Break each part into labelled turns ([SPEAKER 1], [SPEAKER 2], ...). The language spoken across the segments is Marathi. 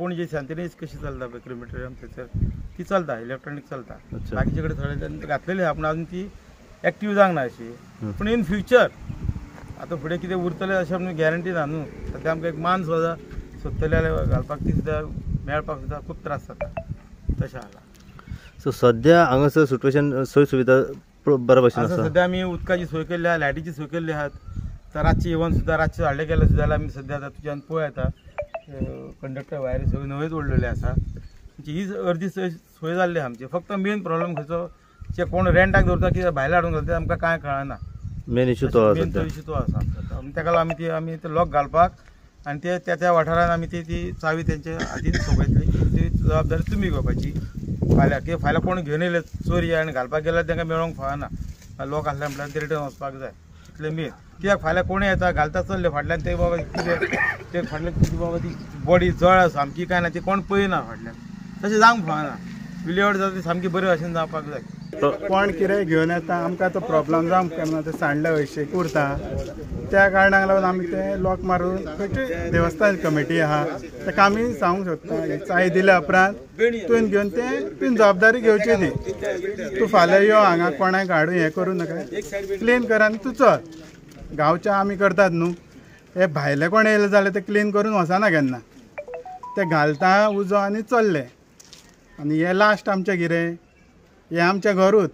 [SPEAKER 1] पणजे शांतीनेज कशी चलता पळय क्रिमेटोरियम थंयसर ती चलता, इलेक्ट्रॉनिक चलता. बाकीचे कडेन थोडे घातलेली आहा पूण अजून ती एक्टीव जावंक ना अशी. पूण इन फ्युचर आतां फुडें कितें उरतलें अशें आमकां गॅरंटी ना न्हू. सद्या आमकां एक मान सुद्दां सोदतले जाल्यार घालपाक ती सुद्दां मेळपाक सुद्दां खूब त्रास जाता तशें आसा.
[SPEAKER 2] सो सद्या हांगासर सिट्युएशन सोय सुविधा बऱ्या भशेन आसा.
[SPEAKER 1] सद्या आमी उदकाची सोय केल्ली आहा, लायटीची सोय केल्ली आहात. तर रातची इवन सुद्दां रातचे हाडले गेले सुद्दां जाल्यार आमी सद्या आतां तुज्यान पळय येता कंडक्टर वायरी सगळ्यो नव्योच ओडलेल्यो आसा. ही अर्दी सोय जाल्ली आहा आमची. फक्त मेन प्रॉब्लेम खंयचो जे कोण रेंटाक दवरता कित्याक भायले हाडून घालता आमकां कांय कळना.
[SPEAKER 2] मेन इश्यू तो आसा.
[SPEAKER 1] मेन तो इश्यू तो आसा. ताका लागून आमी ते लॉक घालपाक आनी ते त्या वाठारान आमी ती चावी तेंचे हातीन सोंपयतली. ती जबाबदारी तुमी घेवपाची. फाल्यां कोण घेवन येयले चोरी आनी घालपाक गेल्यार तांकां मेळोंक फावना. लॉक आसल्या म्हटल्यार ते रिटर्न वचपाक जाय इतलें मेन. कित्याक फाल्यां कोणूय येता घालता चल्ले फाटल्यान ते बाबा कितें ते फाटल्यान कितें बाबा ती बॉडी जळ सामकी काय ना ती कोण पळयना फाटल्यान. तशें जावंक फावना. विलेवाट जाता ती सामकी बरे भशेन जावपाक जाय.
[SPEAKER 3] कोण कितें घेवन येता आमकां तो प्रॉब्लेम जावंक केन्ना ते सांडले हयशेक उरता. त्या कारणाक लागून आमी ते लॉक मारून खंयची देवस्थान कमिटी आहा ताका आमी सांगूंक सोदता चाय दिल्या उपरांत तुवें घेवन तुवें जबाबदारी घेवची न्ही. तूं फाल्यां यो हांगा कोणाक हाडून हें करूं नाका, क्लीन कर आनी तूं चल. गांवच्या आमी करतात न्हू. हे भायले कोण येयले जाल्यार ते क्लीन करून वचना केन्ना. ते घालता उजो आनी चल्ले. आनी हे लास्ट आमचें कितें हें आमचें घरूच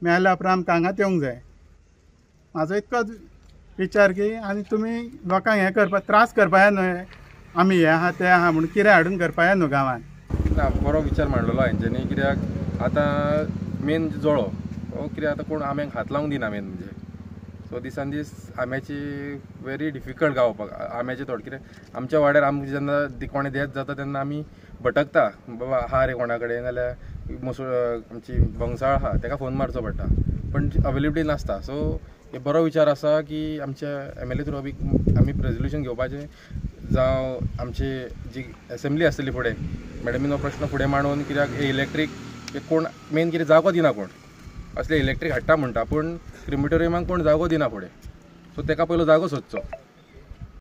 [SPEAKER 3] मेळ्ल्या उपरांत आमकां हांगाच येवंक जाय. म्हाजो इतकोच विचार की आनी तुमी लोकांक हें करपाक त्रास करपा न्हय. आमी हें आहा तें आहा म्हणून कितें हाडून करपा न्हू गांवांत.
[SPEAKER 4] बरो विचार मांडलेलो हेंच्यांनी. कित्याक आतां मेन जळो हो कित्याक आतां कोण आम्याक हात लावंक दिना मेन म्हणजे. सो दिसान दीस आंब्याची व्हेरी डिफिकल्ट गावपाक. आंब्याचे थोडे कितें आमच्या वाड्यार आमकां जेन्ना कोणें डेथ जाता तेन्ना आमी भटकता बाबा आहा रे कोणा कडेन जाल्यार आमची भोंगसाळ आहा ताका फोन मारचो पडटा पण अवेलेबिलिटी नासता. सो हे बरो विचार आसा की आमच्या एम एल ए थ्रू आमी रेजोल्युशन घेवपाचें जावं आमची जी असेंब्ली आसतली फुडें मॅडमीन हो प्रश्न फुडें मांडून. कित्याक हे इलेक्ट्रीक कोण मेन कितें जागो दिना कोण असले इलेक्ट्रीक हाडटा म्हणटा पूण क्रिमेटोरियमाक कोण जागो दिना फुडें. सो ताका पयलो जागो सोदचो.